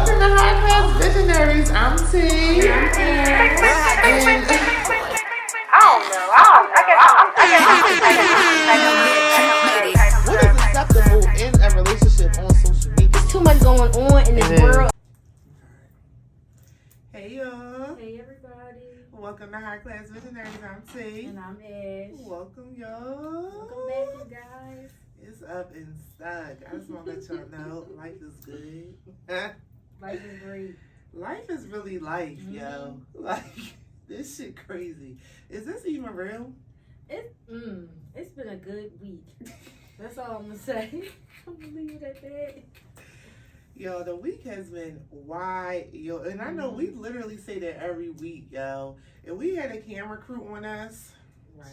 Welcome to HighClass Visionaries. I'm T. And what is acceptable in a relationship on social media? Too much going on in this world. Hey y'all. Hey everybody. Welcome to HighClass Visionaries. I'm T. And I'm Ash. Welcome y'all. Welcome back, you guys. It's up and stuck. I just want to let y'all know life is good. Life is great. Life is really life, yo. Like, this shit crazy. Is this even real? It's been a good week. That's all I'm gonna say. I'm gonna leave it at that. Yo, the week has been wide, yo, and I know we literally say that every week, yo. If we had a camera crew on us,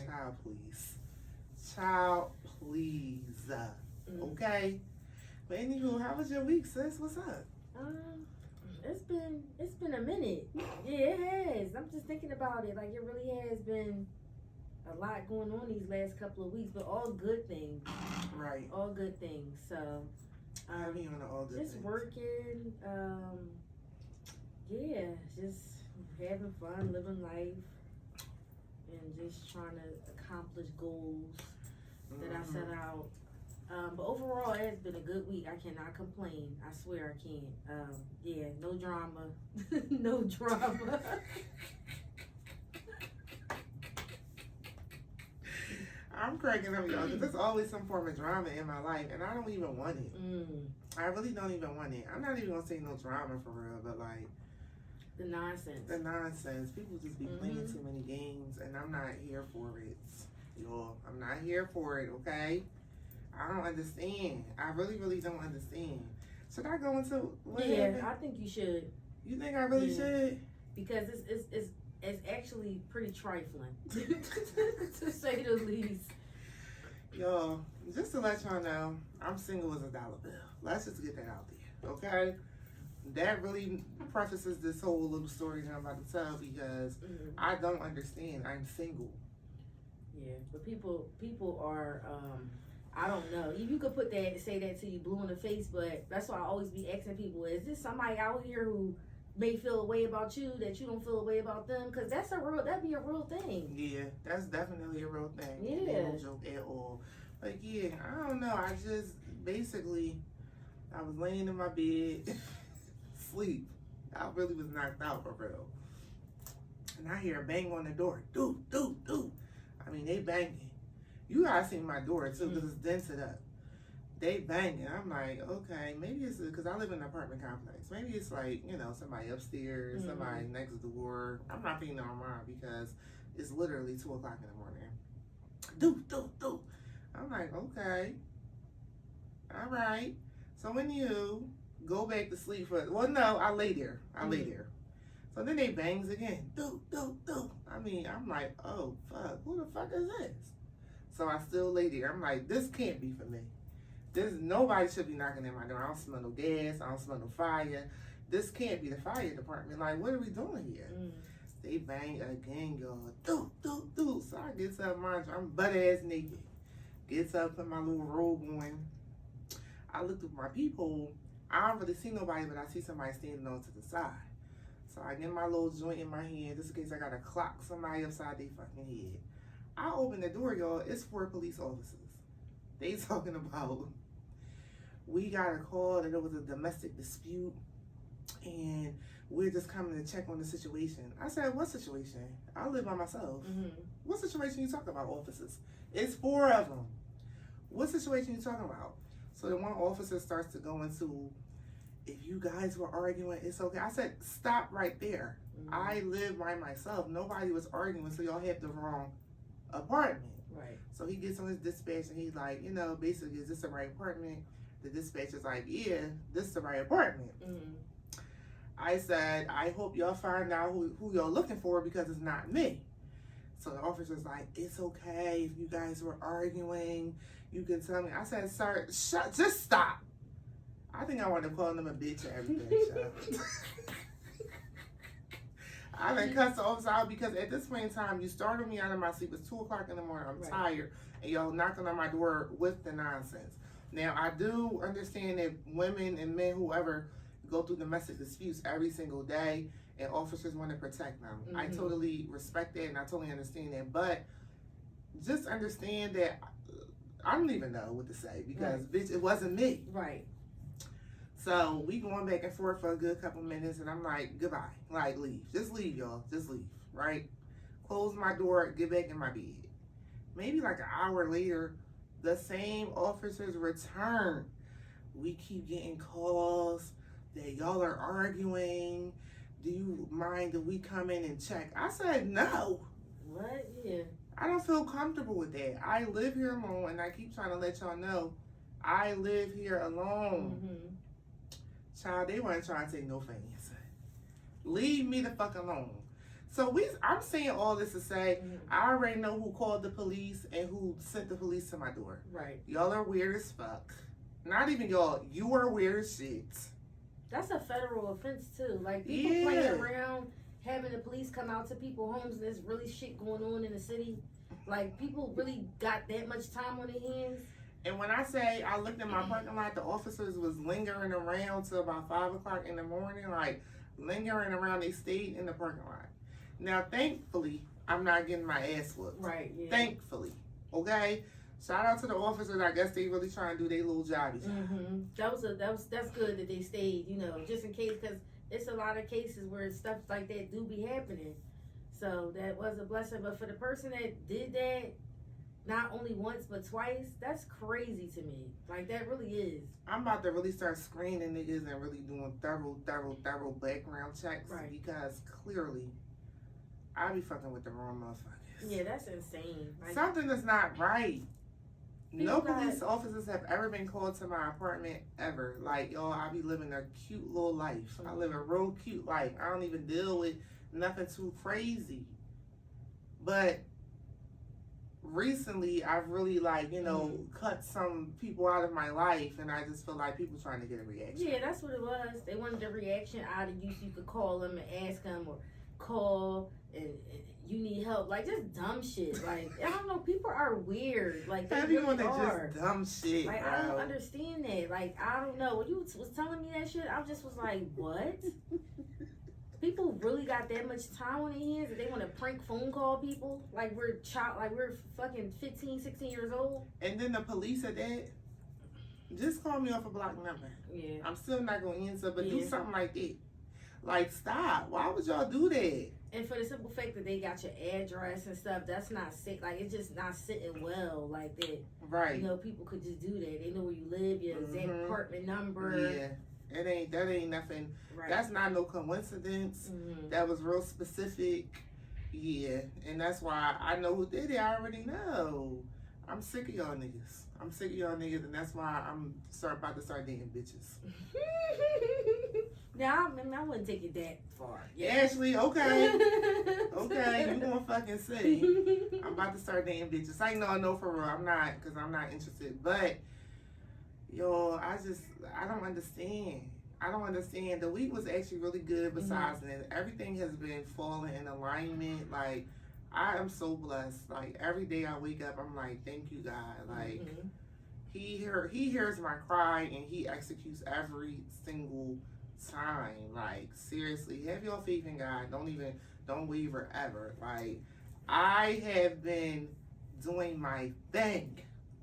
child, please. Child, please. Okay? But anywho, how was your week, sis? What's up? It's been a minute. Yeah, it has. I'm just thinking about it. Like, it really has been a lot going on these last couple of weeks, but all good things. Right. All good things. So, Having on all good just things. working. Yeah, just having fun, living life, and just trying to accomplish goals that I set out. But overall, it's been a good week. I cannot complain. I swear I can't. Yeah, no drama. No drama. I'm cracking up, y'all, because there's always some form of drama in my life, and I don't even want it. I really don't even want it. I'm not even going to say no drama for real, but like... The nonsense. The nonsense. People just be playing too many games, and I'm not here for it. Y'all, I'm not here for it, okay? I don't understand. I really, really don't understand. Should I go into what happened? I think you should. You think I really should? Because it's actually pretty trifling, to say the least. Y'all, just to let y'all know, I'm single as a dollar bill. Let's just get that out there, okay? That really prefaces this whole little story that I'm about to tell because I don't understand. I'm single. Yeah, but people are, I don't know. You could say that to you blue in the face, but that's why I always be asking people, is this somebody out here who may feel a way about you that you don't feel a way about them? Because that'd be a real thing. Yeah, that's definitely a real thing. Yeah. No joke at all. Like, yeah, I don't know. I just, basically, I was laying in my bed, sleep. I really was knocked out for real. And I hear a bang on the door. Doo, doo, doo. I mean, they banging. You guys see my door, too, because it's dented up. They banging. I'm like, okay, maybe it's because I live in an apartment complex. Maybe it's like, you know, somebody upstairs, somebody next door. I'm not being on mine because it's literally 2 o'clock in the morning. Doo, doo, doo. I'm like, okay. All right. So when you go back to sleep I lay there. Lay there. So then they bangs again. Doo, doo, doo. I mean, I'm like, oh, fuck. Who the fuck is this? So I still lay there. I'm like, this can't be for me. Nobody should be knocking at my door. I don't smell no gas. I don't smell no fire. This can't be the fire department. Like, what are we doing here? They bang again, y'all. Doo, doo, doo. So I get up, I'm butt ass naked. Gets up, put my little robe on. I look through my peephole. I don't really see nobody, but I see somebody standing on to the side. So I get my little joint in my hand, just in case I gotta clock somebody upside their fucking head. I open the door, y'all. It's 4 police officers. They talking about, we got a call that there was a domestic dispute and we're just coming to check on the situation. I said, what situation? I live by myself. What situation you talking about, officers? It's 4 of them. What situation you talking about? So the one officer starts to go into, if you guys were arguing, it's okay. I said, stop right there. I live by myself. Nobody was arguing, so y'all have the wrong apartment. Right. So he gets on his dispatch and he's like, you know, basically, is this the right apartment? The dispatcher's like, yeah, this is the right apartment. I said, I hope y'all find out who y'all looking for because it's not me. So the officer's like, it's okay if you guys were arguing. You can tell me. I said, sir, just stop. I think I want to call them a bitch and everything. I done cussed the officer out because at this point in time, you started me out of my sleep. It's 2 o'clock in the morning. I'm tired. And y'all knocking on my door with the nonsense. Now, I do understand that women and men, whoever, go through domestic disputes every single day, and officers want to protect them. I totally respect that, and I totally understand that. But just understand that I don't even know what to say because, bitch, it wasn't me. Right. So we going back and forth for a good couple minutes, and I'm like, goodbye. Like, leave. Just leave, y'all. Just leave, right? Close my door, get back in my bed. Maybe like an hour later, the same officers return. We keep getting calls that y'all are arguing. Do you mind if we come in and check? I said, no. What? Yeah. I don't feel comfortable with that. I live here alone, and I keep trying to let y'all know I live here alone. Child, they weren't trying to take no fans. Leave me the fuck alone. So I'm saying all this to say, I already know who called the police and who sent the police to my door. Right. Y'all are weird as fuck. Not even y'all. You are weird as shit. That's a federal offense too. Like people playing around, having the police come out to people's homes, and there's really shit going on in the city. Like people really got that much time on their hands. And when I say I looked in my parking lot, the officers was lingering around till about 5 o'clock in the morning, like lingering around. They stayed in the parking lot. Now, thankfully, I'm not getting my ass whooped. Right. Yeah. Thankfully, okay. Shout out to the officers. I guess they really trying to do their little jobby. That's good that they stayed. You know, just in case, because it's a lot of cases where stuff like that do be happening. So that was a blessing. But for the person that did that, not only once but twice, that's crazy to me. Like that really is. I'm about to really start screening niggas and really doing thorough background checks because clearly I be fucking with the wrong motherfuckers. Yeah, that's insane. Like, something is not right. No police officers have ever been called to my apartment ever. Like, y'all, I be living a cute little life. I live a real cute life. I don't even deal with nothing too crazy. But recently, I've really, like, you know, cut some people out of my life, and I just feel like people trying to get a reaction. Yeah, that's what it was. They wanted a reaction out of you so you could call them and ask them, or call and you need help. Like, just dumb shit. Like, I don't know, people are weird. Like, they everyone really are. Just dumb shit, like, bro. I don't understand that. Like, I don't know. When you was telling me that shit, I just was like, what? People really got that much time on their hands that they want to prank phone call people like we're fucking 15, 16 years old. And then the police at that, just call me off a block number. Yeah. I'm still not going to answer, but do something like that. Like, stop. Why would y'all do that? And for the simple fact that they got your address and stuff, that's not sick. Like, it's just not sitting well like that. Right. You know, people could just do that. They know where you live, your exact apartment number. Yeah. That ain't nothing. Right. That's not no coincidence. That was real specific. Yeah. And that's why I know who did it. I already know. I'm sick of y'all niggas. And that's why I'm about to start dating bitches. Now, I wouldn't take it that far. Yeah. Ashley, okay. Okay, you gonna fucking see. I'm about to start dating bitches. I know for real. I'm not, because I'm not interested. But, yo, I don't understand. The week was actually really good besides that. Everything has been falling in alignment. Like, I am so blessed. Like, every day I wake up, I'm like, thank you, God. Like, he hears my cry and he executes every single time. Like, seriously, have your faith in God. Don't waver ever. Like, I have been doing my thing,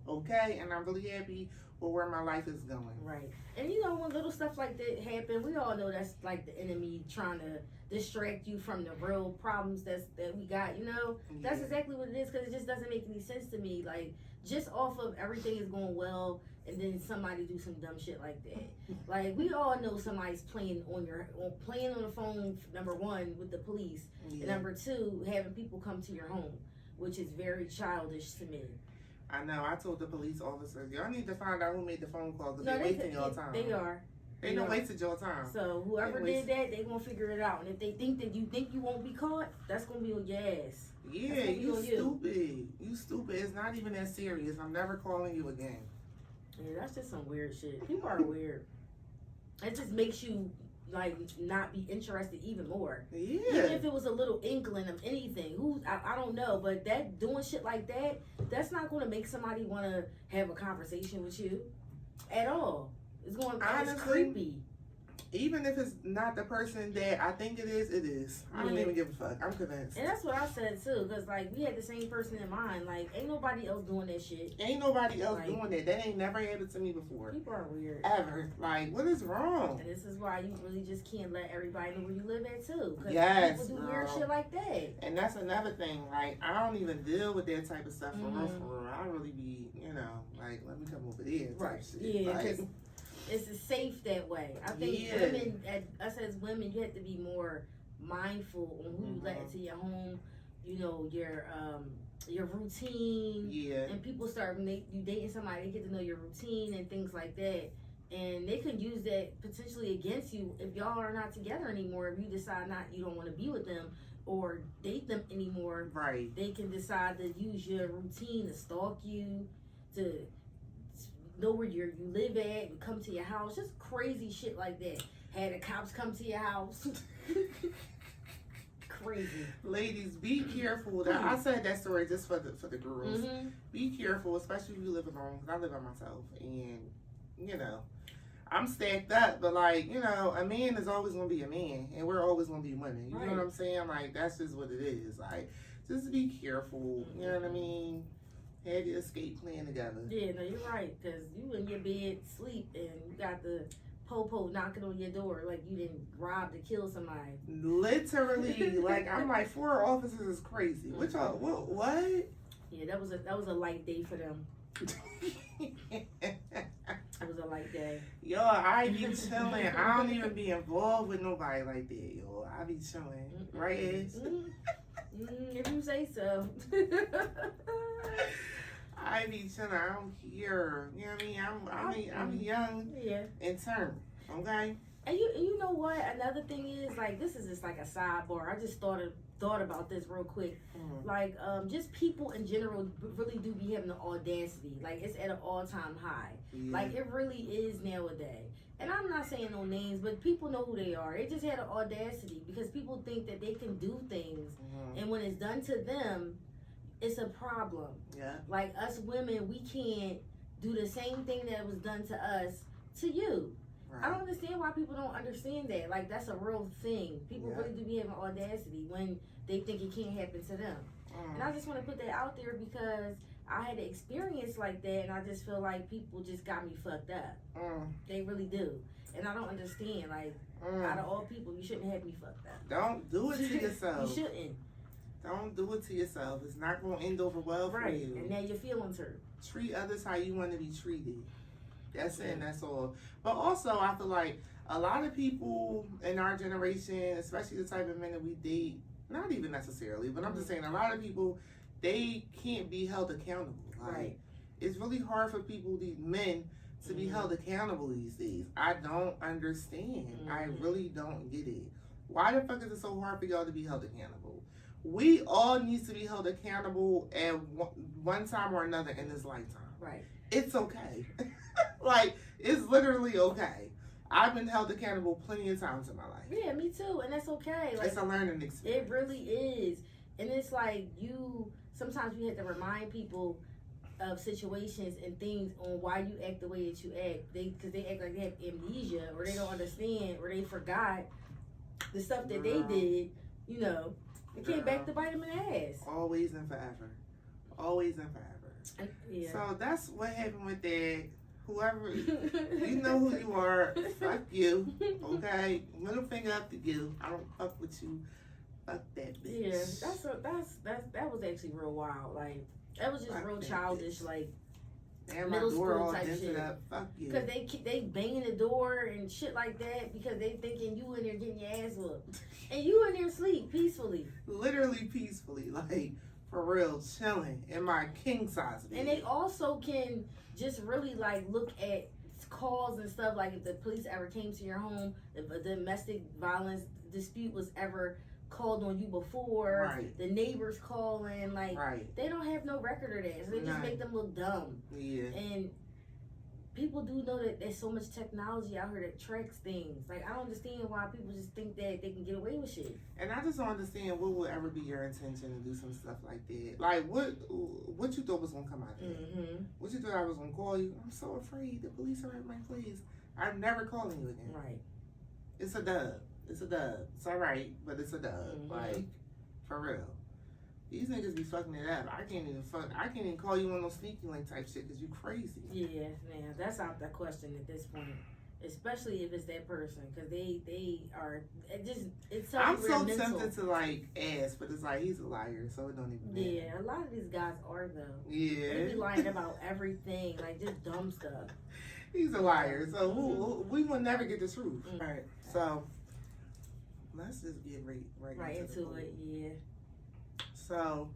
okay? And I'm really happy with where my life is going. Right. And you know, when little stuff like that happen, we all know that's like the enemy trying to distract you from the real problems that we got, you know? Yeah. That's exactly what it is, because it just doesn't make any sense to me. Like, just off of everything is going well, and then somebody do some dumb shit like that. Like, we all know somebody's playing on the phone, number one, with the police, and number two, having people come to your home, which is very childish to me. I know. I told the police officers, y'all need to find out who made the phone call, because they're wasting your time. They are. They don't wasted your time. So whoever did that, they gonna figure it out. And if they think that you won't be caught, that's gonna be on your ass. Yeah, you stupid. You stupid. It's not even that serious. I'm never calling you again. Yeah, that's just some weird shit. People are weird. It just makes you like not be interested even more. Yeah. Even if it was a little inkling of anything, I don't know, but that doing shit like that, that's not going to make somebody want to have a conversation with you at all. It's going to be creepy. Even if it's not the person that I think it is, it is. I don't even give a fuck. I'm convinced. And that's what I said too, because like we had the same person in mind. Like, ain't nobody else doing that shit. Ain't nobody else doing that. That ain't never happened to me before. People are weird. Ever. Like, what is wrong? And this is why you really just can't let everybody know where you live at too. Because Yes, people do weird shit like that. And that's another thing. Like, I don't even deal with that type of stuff for real, for real. I really be, you know, like, let me come over there. Right. Shit. Yeah. Like, it's safe that way. I think women, us as women, you have to be more mindful on who you let into your home. You know, your routine. Yeah. And people start, when you dating somebody, they get to know your routine and things like that. And they could use that potentially against you if y'all are not together anymore. If you decide you don't want to be with them or date them anymore. Right. They can decide to use your routine to stalk you, to know where you live at, and come to your house, just crazy shit like that. Had the cops come to your house. Crazy. Ladies, be careful. I said that story just for the girls. Be careful, especially if you live alone. Because I live by myself, and you know, I'm stacked up. But like, you know, a man is always gonna be a man, and we're always gonna be women. You know what I'm saying? Like, that's just what it is. Like, just be careful. You know what I mean? Have your escape plan together. Yeah, no, you're right. Because you in your bed, sleep, and you got the po-po knocking on your door like you didn't rob to kill somebody. Literally, like, I'm like, 4 officers is crazy. What y'all, what? Yeah, that was a light day for them. It was a light day. Yo, I be chilling. I don't even be involved with nobody like that, yo. I be chilling. Right, Ash? If you say so. I be chilling. I don't care. You know what I mean? I'm young in turn. Okay? And you know what? Another thing is, like, this is just like a sidebar. I just thought about this real quick. Like, just people in general really do be having the audacity. Like, it's at an all-time high. Like, it really is nowadays. And I'm not saying no names, but people know who they are. They just had an audacity because people think that they can do things. And when it's done to them, it's a problem. Yeah. Like, us women, we can't do the same thing that was done to us to you. Right. I don't understand why people don't understand that. Like, that's a real thing. People really do be having audacity when they think it can't happen to them. And I just want to put that out there because I had an experience like that, and I just feel like people just got me fucked up. They really do. And I don't understand. Like, out of all people, you shouldn't have me fucked up. Don't do it to yourself. You shouldn't. Don't do it to yourself. It's not going to end over well for you. And now your feelings hurt. Treat others how you want to be treated. That's it, and that's all. But also, I feel like a lot of people in our generation, especially the type of men that we date, not even necessarily, but I'm just saying a lot of people, they can't be held accountable. Like, it's really hard for people, these men, to be held accountable these days. I don't understand. I really don't get it. Why the fuck is it so hard for y'all to be held accountable? We all need to be held accountable at one time or another in this lifetime. Right. It's okay. Like, it's literally okay. I've been held accountable plenty of times in my life. Yeah, me too. And that's okay. Like, it's a learning experience. It really is. And it's like sometimes you have to remind people of situations and things on why you act the way that you act. Because they act like they have amnesia or they don't understand or they forgot the stuff that they did, you know. It came back to bite them in the ass. Always and forever. Always and forever. Yeah. So that's what happened with that. Whoever, you know who you are. Fuck you. Okay? Middle finger up to you. I don't fuck with you. Fuck that bitch. Yeah, that was actually real wild. Like, that was just fuck real childish, bitch. Like, and middle school all type shit. Up. Fuck you. Because they banging the door and shit like that because they thinking you in there getting your ass whooped. And you in there sleep peacefully. Literally peacefully. Like, for real, chilling in my king size bed. And they also can just really, like, look at calls and stuff. Like, if the police ever came to your home, if a domestic violence dispute was ever called on you before, the neighbors calling, like, they don't have no record of that. So they just make them look dumb. Yeah. And people do know that there's so much technology out here that tracks things. Like, I don't understand why people just think that they can get away with shit. And I just don't understand what would ever be your intention to do some stuff like that. Like, what you thought was gonna come out there? What you thought I was gonna call you? I'm so afraid the police are at my place. I'm never calling you again. Right. It's a dub. It's a dub. It's alright, but it's a dub. Mm-hmm. Like, for real. These niggas be fucking it up. I can't even call you on no sneaky link type shit because you crazy. Yeah, man, that's out the question at this point. Especially if it's that person, because they are it's so I'm so mental. tempted to like ask, but it's like he's a liar, so it don't even matter. Yeah, a lot of these guys are though. Yeah, They be lying about everything, like just dumb stuff. He's a liar, so we will never get the truth. Mm-hmm. All right, so let's just get right into it. Yeah. So,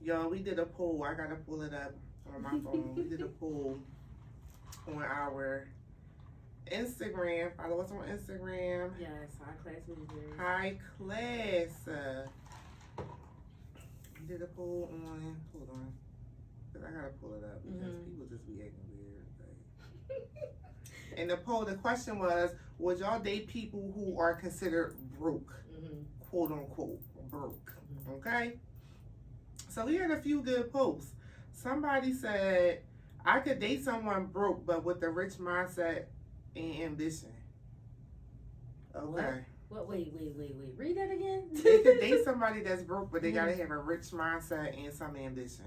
yo, we did a poll. I gotta pull it up on my phone. We did a poll on our Instagram. Follow us on Instagram. Yes, HighClass Movers. HighClass. We did a poll on. Hold on, cause I gotta pull it up because people just be acting weird. Like. And the question was: would y'all date people who are considered broke, quote unquote broke? Okay. So we had a few good posts. Somebody said, I could date someone broke, but with a rich mindset and ambition. Okay. What? Wait. Read that again? They could date somebody that's broke, but they gotta have a rich mindset and some ambition.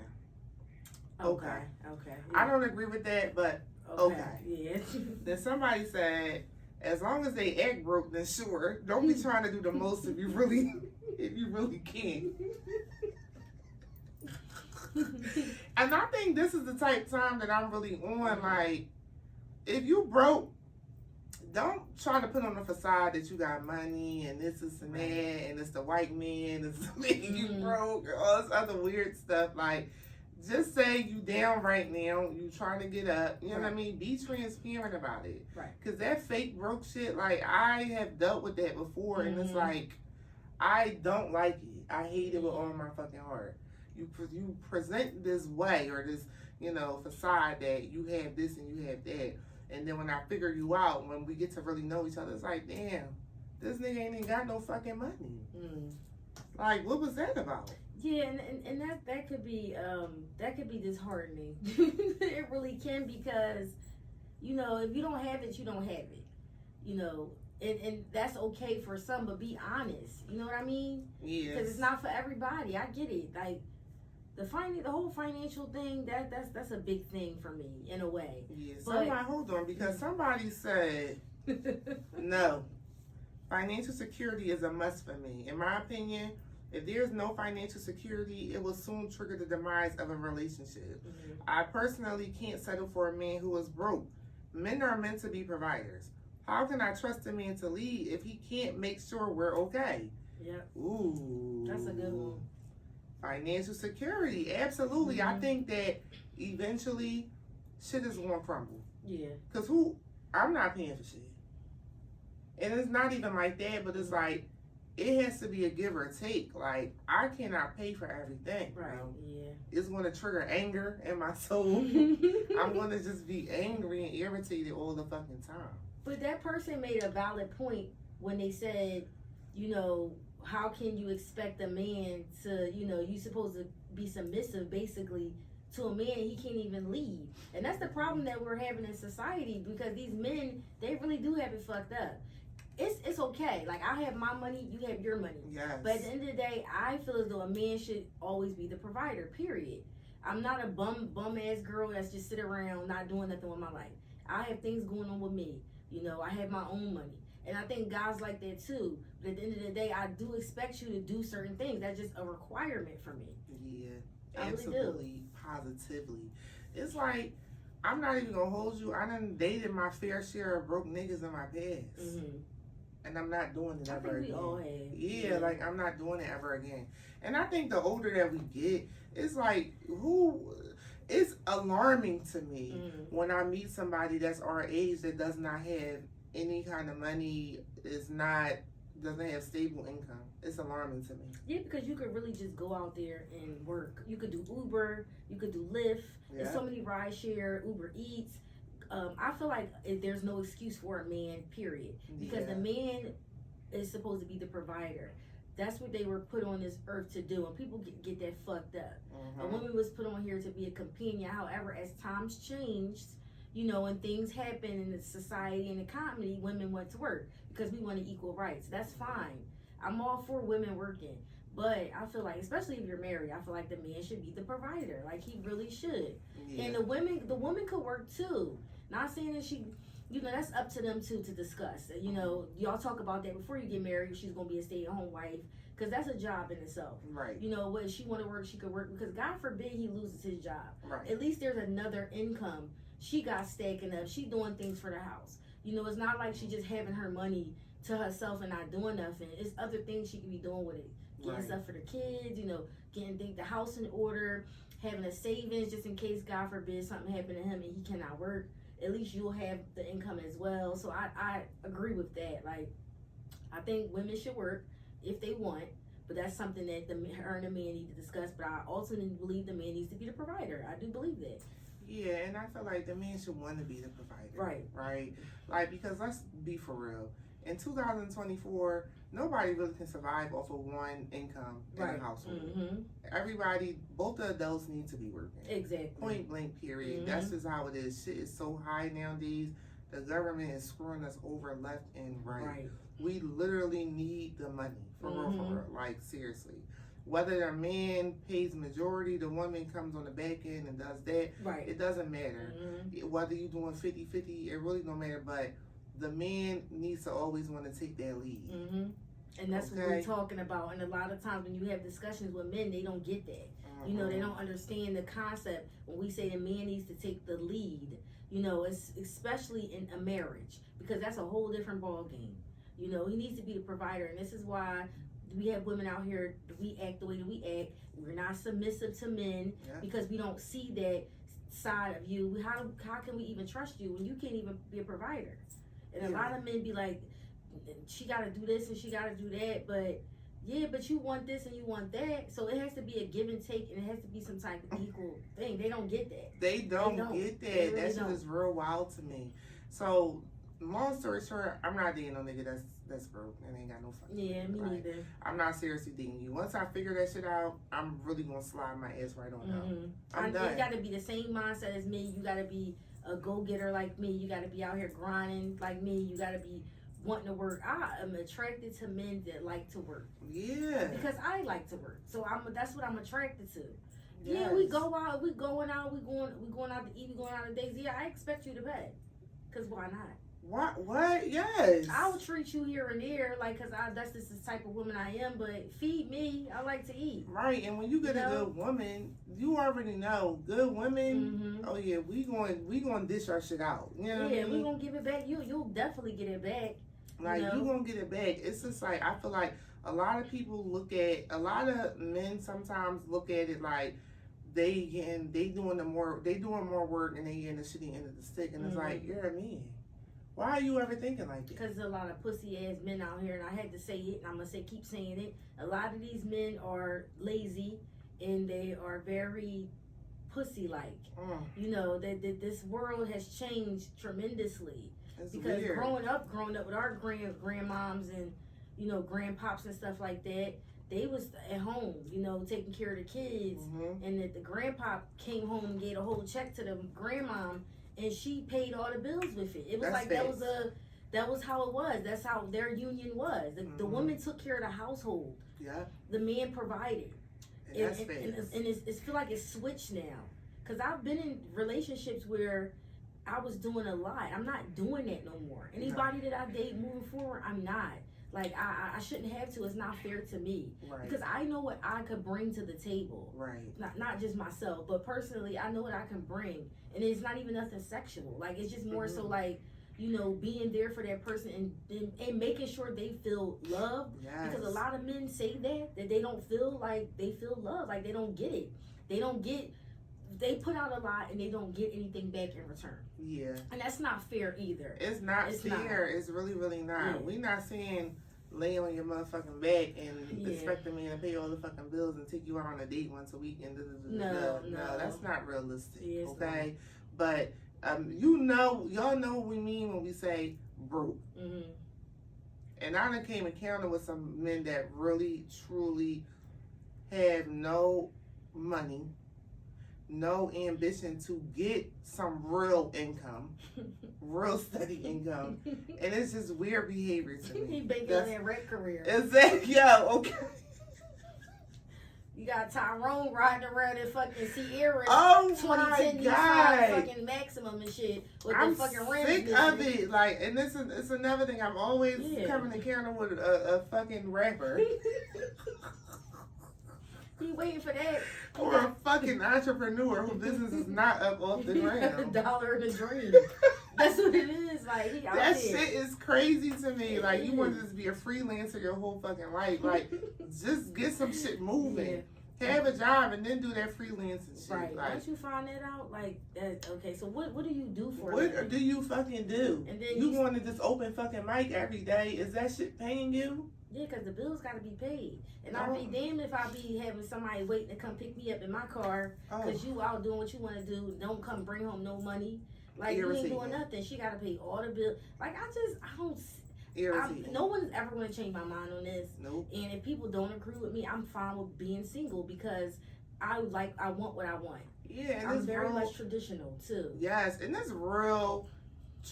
Okay. Yeah. I don't agree with that, but okay. Yeah. Then somebody said, as long as they act broke, then sure. Don't be trying to do the most if you really can. And I think this is the type of time that I'm really on. Like, if you broke, don't try to put on the facade that you got money and this is and that and it's the white man that's making you broke or all this other weird stuff. Like, just say you down right now, you trying to get up. You know what I mean? Be transparent about it. Right. Because that fake broke shit, like, I have dealt with that before, and it's like, I don't like it. I hate it with all my fucking heart. You present this way or this, facade that you have this and you have that. And then when I figure you out, when we get to really know each other, it's like, damn, this nigga ain't even got no fucking money. Like, what was that about? Yeah, and that could be disheartening. It really can, because, if you don't have it, you don't have it. And that's okay for some, but be honest. You know what I mean? Yeah. Because it's not for everybody. I get it. Like, the whole financial thing, that's a big thing for me in a way. Yeah. Hold on, because somebody said no. Financial security is a must for me. In my opinion, if there's no financial security, it will soon trigger the demise of a relationship. I personally can't settle for a man who is broke. Men are meant to be providers. How can I trust a man to lead if he can't make sure we're okay? Yep. Ooh. That's a good one. Financial security, absolutely. I think that eventually shit is gonna crumble. Yeah. Cause I'm not paying for shit. And it's not even like that, but it's like, it has to be a give or take. Like, I cannot pay for everything. Right. Yeah. It's gonna trigger anger in my soul. I'm gonna just be angry and irritated all the fucking time. But that person made a valid point when they said, how can you expect a man to, you supposed to be submissive basically to a man, he can't even lead. And that's the problem that we're having in society, because these men, they really do have it fucked up. It's okay. Like, I have my money, you have your money. Yes. But at the end of the day, I feel as though a man should always be the provider, period. I'm not a bum ass girl that's just sit around not doing nothing with my life. I have things going on with me. I have my own money. And I think guys like that too. But at the end of the day, I do expect you to do certain things. That's just a requirement for me. Yeah, I absolutely, really positively. It's like, I'm not even gonna hold you. I done dated my fair share of broke niggas in my past. And I'm not doing it ever again. All have. Yeah, like, I'm not doing it ever again. And I think the older that we get, it's like, it's alarming to me when I meet somebody that's our age that does not have any kind of money, doesn't have stable income. It's alarming to me. Yeah, because you could really just go out there and work. You could do Uber, you could do Lyft. Yeah. There's so many rideshare, Uber Eats. I feel like there's no excuse for a man, period. Because the man is supposed to be the provider. That's what they were put on this earth to do, and people get that fucked up. A woman was put on here to be a companion. However, as times changed, and things happen in the society and economy, women went to work. because we want equal rights. That's fine. I'm all for women working. But I feel like, especially if you're married, I feel like the man should be the provider. Like, he really should. Yeah. And the woman could work too. Not saying that she, that's up to them too to discuss. Y'all talk about that before you get married. She's gonna be a stay-at-home wife, because that's a job in itself. Right. What she want to work, she could work, because God forbid he loses his job. Right. At least there's another income she got stacking up. She doing things for the house. It's not like she just having her money to herself and not doing nothing. It's other things she could be doing with it. Getting stuff for the kids, getting the house in order, having a savings just in case, God forbid, something happened to him and he cannot work. At least you'll have the income as well. So I agree with that. Like, I think women should work if they want, but that's something that her and the man need to discuss. But I ultimately believe the man needs to be the provider. I do believe that. Yeah, and I feel like the man should want to be the provider. Right. Right? Like, because let's be for real. In 2024, nobody really can survive off of one income in a household. Mm-hmm. Everybody, both the adults need to be working. Exactly. Point blank, period. Mm-hmm. That's just how it is. Shit is so high nowadays. The government is screwing us over left and right. We literally need the money. For real, for real. Like, seriously. Whether the man pays majority, the woman comes on the back end and does that. Right. It doesn't matter. Mm-hmm. Whether you're doing 50-50, it really don't matter. But the man needs to always want to take that lead. Mm-hmm. And that's what we're talking about. And a lot of times when you have discussions with men, they don't get that. They don't understand the concept when we say the man needs to take the lead. It's especially in a marriage, because that's a whole different ball game. He needs to be the provider. And this is why we have women out here, we act the way that we act. We're not submissive to men because we don't see that side of you. How can we even trust you when you can't even be a provider? And a lot of men be like, she got to do this and she got to do that, but you want this and you want that. So it has to be a give and take, and it has to be some type of equal thing. They don't get that. They don't get that. Really that shit is real wild to me. So, long story short, I'm not dating no nigga that's broke and ain't got no fun. Yeah, me neither. I'm not seriously dating you. Once I figure that shit out, I'm really gonna slide my ass right on out. I'm done. You gotta be the same mindset as me. You gotta be a go-getter like me. You gotta be out here grinding like me. You gotta be wanting to work. I am attracted to men that like to work. Yeah. Because I like to work. So that's what I'm attracted to. Yes. Yeah, we go out, we going out to eat, we going out on dates. Yeah, I expect you to pay. Cause why not? What? Yes. I'll treat you here and there, like, cause that's just the type of woman I am. But feed me. I like to eat. Right, and when you get a good woman, you already know good women. Oh yeah, we going to dish our shit out. You know what I mean? We gonna give it back. You'll definitely get it back. Like you gonna get it back. It's just like I feel like a lot of men sometimes look at it like they doing more work and they getting the shitty end of the stick, and it's like, you're a man. Why are you ever thinking like that? Because there's a lot of pussy ass men out here, and I had to say it, and I'm gonna keep saying it. A lot of these men are lazy, and they are very pussy-like. That this world has changed tremendously. It's because weird. growing up with our grandmoms and grandpops and stuff like that, they was at home, taking care of the kids, and that the grandpop came home and gave a whole check to the grandmom, and she paid all the bills with it. It was that was how it was. That's how their union was. The woman took care of the household. Yeah. The man provided. And that's and it's feel like it's switched now. Cause I've been in relationships where I was doing a lot. I'm not doing that no more. Anybody that I date moving forward, I'm not. Like, I shouldn't have to. It's not fair to me. Right. Because I know what I could bring to the table. Right. Not just myself, but personally, I know what I can bring. And it's not even nothing sexual. Like, it's just more so like, being there for that person and making sure they feel loved. Yes. Because a lot of men say that they don't feel like they feel loved. Like, they don't get it. They put out a lot and they don't get anything back in return. Yeah. And that's not fair either. It's not fair. It's really, really not. Yeah. We're not saying lay on your motherfucking back and expect a man to pay all the fucking bills and take you out on a date once a week. And no, that's not realistic. Yes, okay? But, y'all know what we mean when we say broke. And I done came encounter with some men that really, truly have no money. no ambition to get some real income, real steady income, and it's just weird behavior to me. He banking on that rap career. Exactly. Yo, okay. You got Tyrone riding around in fucking Sierra. Oh 2010 my God. fucking Maximum and shit. With I'm the fucking sick of it. Like, and it's another thing. I'm always coming to counter with a fucking rapper. He waiting for that. Or a fucking entrepreneur whose business is not up off the ground. $1 in a dream. That's what it is. Like, he out that there. shit is crazy to me. Like, you want to just be a freelancer your whole fucking life. Like, just get some shit moving. Yeah. Have a job and then do that freelancing shit. Right. Like, once you find that out, like, that, okay, so what do you do for what that? do you fucking do? And then you want to just open fucking mic every day? Is that shit paying you? Yeah, because the bills got to be paid. And I'd be damned if I be having somebody waiting to come pick me up in my car because you out doing what you want to do. Don't come bring home no money. Like, you ain't doing nothing. She got to pay all the bills. Like, I don't... no one's ever going to change my mind on this. Nope. And if people don't agree with me, I'm fine with being single because I want what I want. Yeah, and I'm very much traditional, too. Yes, and there's real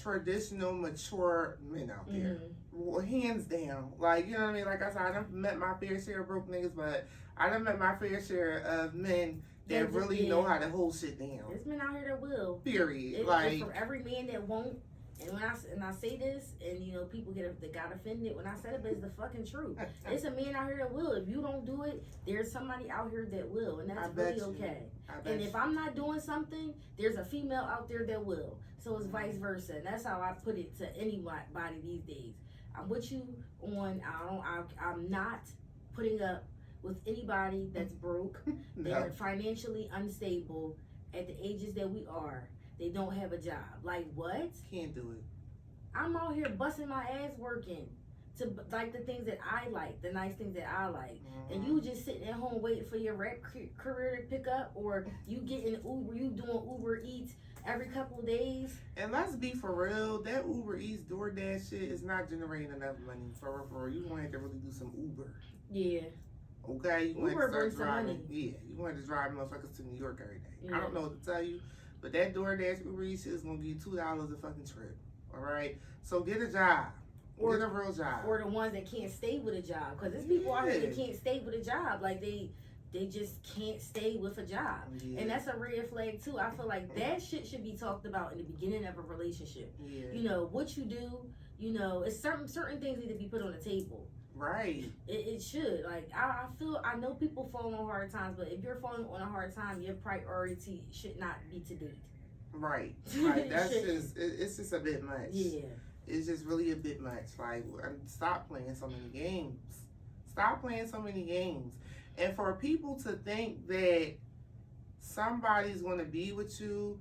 traditional, mature men out there. Mm-hmm. Well, hands down. Like, you know what I mean? Like I said, I done met my fair share of broke niggas, but I done met my fair share of men that really know how to hold shit down. There's men out here that will. Period. It's for every man that won't. And when I say this, and you know, people that got offended when I said it, but it's the fucking truth. It's a man out here that will. If you don't do it, there's somebody out here that will, and that's really okay. And if I'm not doing something, there's a female out there that will. So it's vice versa. And that's how I put it to anybody these days. I'm with you on. I'm not putting up with anybody that's broke. They're financially unstable at the ages that we are. They don't have a job. Like, what? Can't do it. I'm out here busting my ass working to like the things that I like, the nice things that I like. And you just sitting at home waiting for your rap career to pick up, or you getting Uber, you doing Uber Eats every couple of days. And let's be for real, that Uber Eats, DoorDash shit is not generating enough money for real. You want to really do some Uber. Yeah. Okay? You Uber brings some money. Yeah. You want to drive motherfuckers to New York every day. Yeah. I don't know what to tell you. But that DoorDash Uber Eats is going to give you $2 a fucking trip. All right? So get a job. Or get a real job. Or the ones that can't stay with a job. Because there's people out here that can't stay with a job. Like, they just can't stay with a job. Yeah. And that's a red flag, too. I feel like that shit should be talked about in the beginning of a relationship. Yeah. You know, what you do, you know, it's certain things need to be put on the table. Right. It should. Like, I know people fall on hard times, but if you're falling on a hard time, your priority should not be to date. Right. Right. That's it's just a bit much. Yeah. It's just really a bit much. Like, stop playing so many games. Stop playing so many games. And for people to think that somebody's going to be with you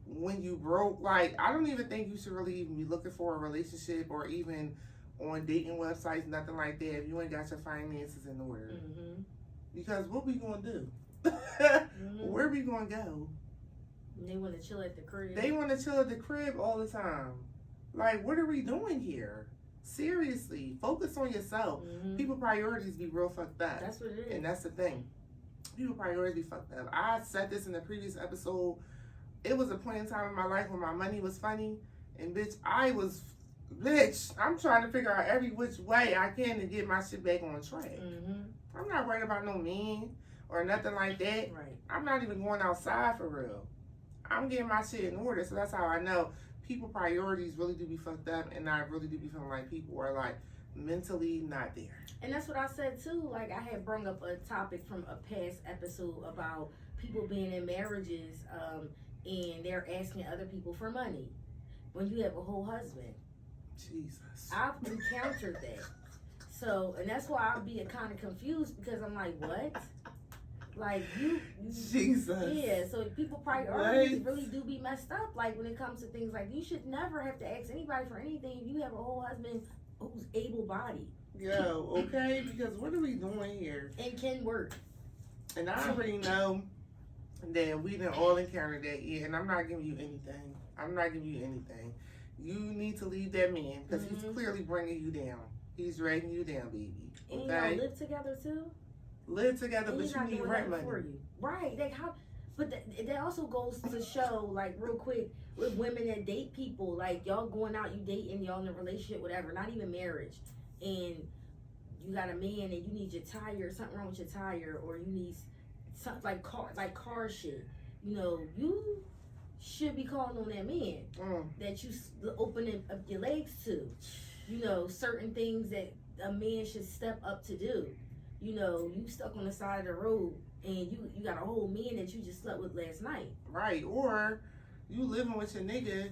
when you broke, like, I don't even think you should really even be looking for a relationship or even on dating websites, nothing like that, if you ain't got your finances in order. Mm-hmm. Because what we gonna do? Where we gonna go? They want to chill at the crib. They want to chill at the crib all the time. Like, what are we doing here? Seriously, focus on yourself. Mm-hmm. People priorities be real fucked up. That's what it is. And that's the thing. People priorities be fucked up. I said this in the previous episode. It was a point in time in my life when my money was funny, and bitch, I'm trying to figure out every which way I can to get my shit back on track. Mm-hmm. I'm not worried about no men or nothing like that. Right. I'm not even going outside for real. I'm getting my shit in order, so that's how I know people priorities really do be fucked up, and I really do be feeling like people are like mentally not there. And that's what I said too. Like, I had brought up a topic from a past episode about people being in marriages and they're asking other people for money when you have a whole husband. Jesus. I've encountered that. So, and that's why I'll be kind of confused because I'm like, what? Like, you Jesus. Yeah, so people priorities really do be messed up. Like, when it comes to things like, you should never have to ask anybody for anything if you have a whole husband who's able-bodied. Yo, okay? Because what are we doing here? And can work. And I already know that we done all encountered that, yeah, and I'm not giving you anything. I'm not giving you anything. You need to leave that man because he's clearly bringing you down. He's dragging you down, baby. Okay? And you live together too? Live together, but you need rent money. For you. Right. Like, how But that also goes to show, like, real quick, with women that date people, like, y'all going out, you dating, y'all in a relationship, whatever, not even marriage, and you got a man and you need your tire, something wrong with your tire, or you need something like car shit. You know, you should be calling on that man that you opening up your legs to. You know, certain things that a man should step up to do. You know, you stuck on the side of the road and you got a whole man that you just slept with last night. Right, or you living with your nigga,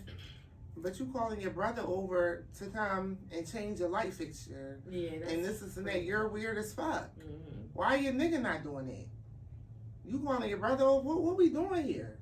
but you calling your brother over to come and change your light fixture. Yeah, and this is and that. You're weird as fuck. Why your nigga not doing that? You calling your brother over? What we doing here?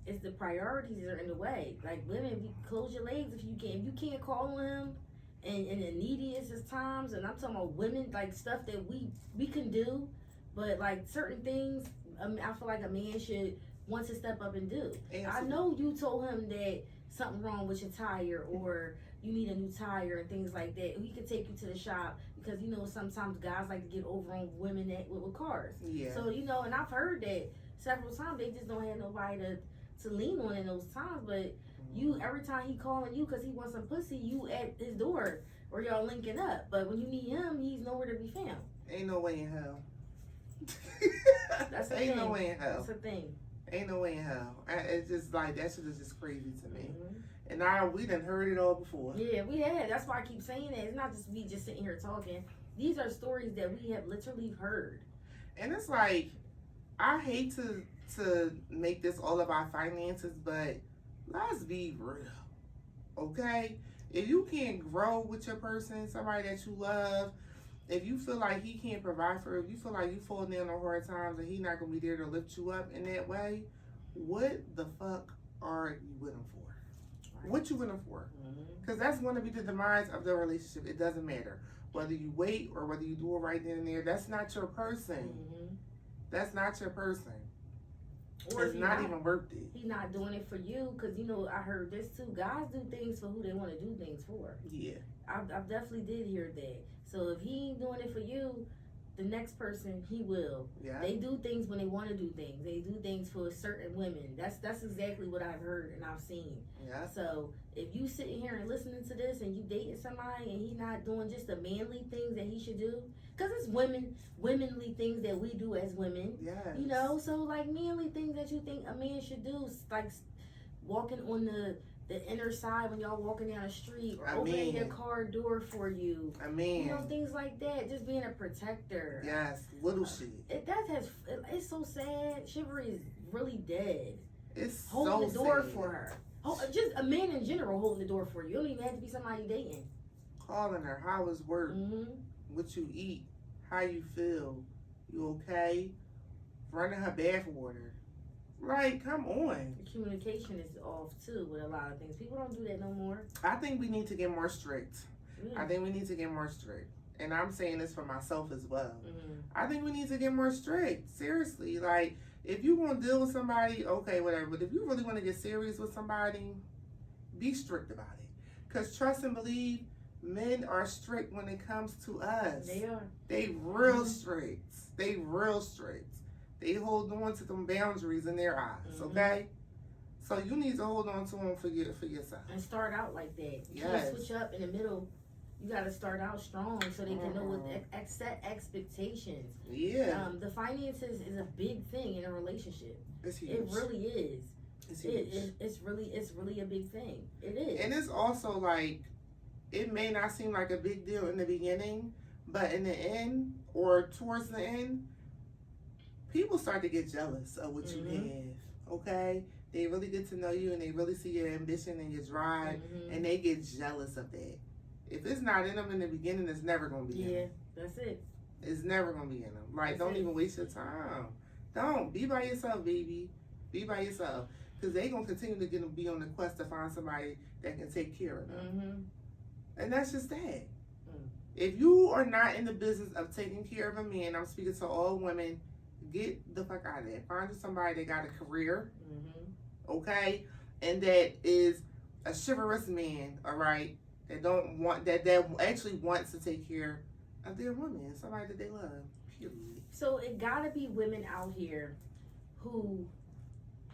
It's the priorities that are in the way. Like, women, close your legs if you can. If you can't call on him in the neediest times, and I'm talking about women, like, stuff that we can do, but, like, certain things, I feel like a man should want to step up and do. I know you told him that something wrong with your tire, or you need a new tire and things like that. He could take you to the shop, because, you know, sometimes guys like to get over on women with cars. Yeah. So, you know, and I've heard that several times. They just don't have nobody to lean on in those times. But you, every time he calling you because he wants some pussy, you at his door or y'all linking up. But when you need him, he's nowhere to be found. Ain't no way in hell. That's a Ain't thing. no way in hell. That's a thing. Ain't no way in hell. It's just like, that shit is just crazy to me. And we done heard it all before. Yeah, we had. That's why I keep saying that. It's not just me just sitting here talking. These are stories that we have literally heard. And it's like, I hate to make this all about finances, but let's be real, okay? If you can't grow with your person, somebody that you love, if you feel like he can't provide for you, if you feel like you falling down on hard times and he not gonna be there to lift you up in that way, what the fuck are you with him for? Right. What you with him for? Because that's going to be the demise of the relationship. It doesn't matter whether you wait or whether you do it right then and there. That's not your person. That's not your person. Or it's not even worth it. He's not doing it for you, because, you know, I heard this too. Guys do things for who they want to do things for. Yeah. I definitely did hear that. So if he ain't doing it for you, the next person, he will. Yeah. They do things when they want to do things. They do things for certain women. That's exactly what I've heard and I've seen. Yeah. So if you sitting here and listening to this and you dating somebody and he not doing just the manly things that he should do, because it's womanly things that we do as women. Yes. You know, so like manly things that you think a man should do, like walking on the inner side when y'all walking down the street, or opening your car door for you. You know, things like that. Just being a protector. Yes, little shit. It's so sad. Chivalry is really dead. It's holding so the door sad. for her. Just a man in general holding the door for you. You don't even have to be somebody you dating. Calling her, how was work? What you eat? How you feel? You okay? Running her bath water. Like, come on. The communication is off too with a lot of things. People don't do that no more. I think we need to get more strict. I think we need to get more strict. And I'm saying this for myself as well. I think we need to get more strict. Seriously. Like, if you want to deal with somebody, okay, whatever. But if you really want to get serious with somebody, be strict about it. Because trust and believe, men are strict when it comes to us. They are. They real strict. They real strict. They hold on to them boundaries in their eyes, okay? So you need to hold on to them for yourself. And start out like that. You yes. can't switch up in the middle. You got to start out strong so they can know what set expectations. Yeah. The finances is a big thing in a relationship. It's huge. It really is. It's huge. It's really a big thing. It is. And it's also like, it may not seem like a big deal in the beginning, but in the end or towards the end, people start to get jealous of what you have, okay? They really get to know you and they really see your ambition and your drive, and they get jealous of that. If it's not in them in the beginning, it's never going to be in them. Yeah, that's it. It's never going to be in them. Like, That's don't it. even waste your time. Don't. Be by yourself, baby. Be by yourself. Because they going to continue to be on the quest to find somebody that can take care of them. And that's just that. If you are not in the business of taking care of a man, I'm speaking to all women, get the fuck out of there. Find you somebody that got a career, okay? And that is a chivalrous man, all right? That actually wants to take care of their woman, somebody that they love, period. So it gotta be women out here who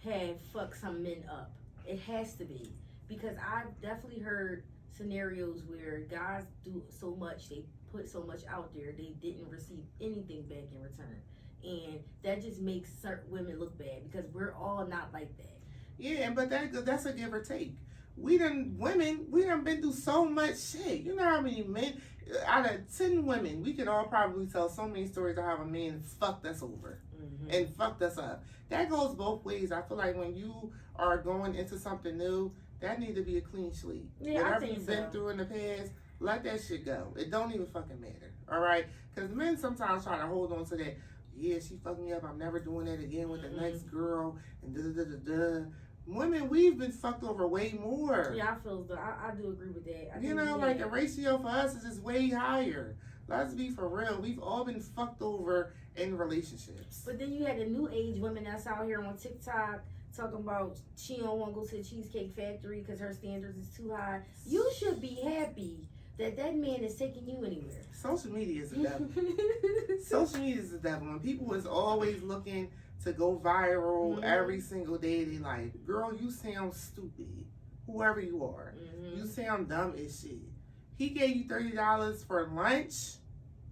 have fucked some men up. It has to be, because I've definitely heard scenarios where guys do so much, they put so much out there, they didn't receive anything back in return, and that just makes certain women look bad because we're all not like that. Yeah, but that's a give or take. We done been through so much shit. You know how many men out of 10 women, we could all probably tell so many stories of how a man fucked us over and fucked us up. That goes both ways. I feel like when you are going into something new, that need to be a clean slate. Yeah, Whatever I think you've been through in the past, let that shit go. It don't even fucking matter. All right? Because men sometimes try to hold on to that. Yeah, she fucked me up. I'm never doing that again with the next girl. And da-da-da-da-da. Women, we've been fucked over way more. Yeah, I feel though. I do agree with that. You know, like the ratio for us is just way higher. Let's be for real. We've all been fucked over in relationships. But then you had the new age women that's out here on TikTok talking about she don't want to go to the Cheesecake Factory because her standards is too high. You should be happy that man is taking you anywhere. Social media is the devil. Social media is the devil. When people is always looking to go viral every single day, they like, girl, you sound stupid. Whoever you are, you sound dumb as shit. He gave you $30 for lunch.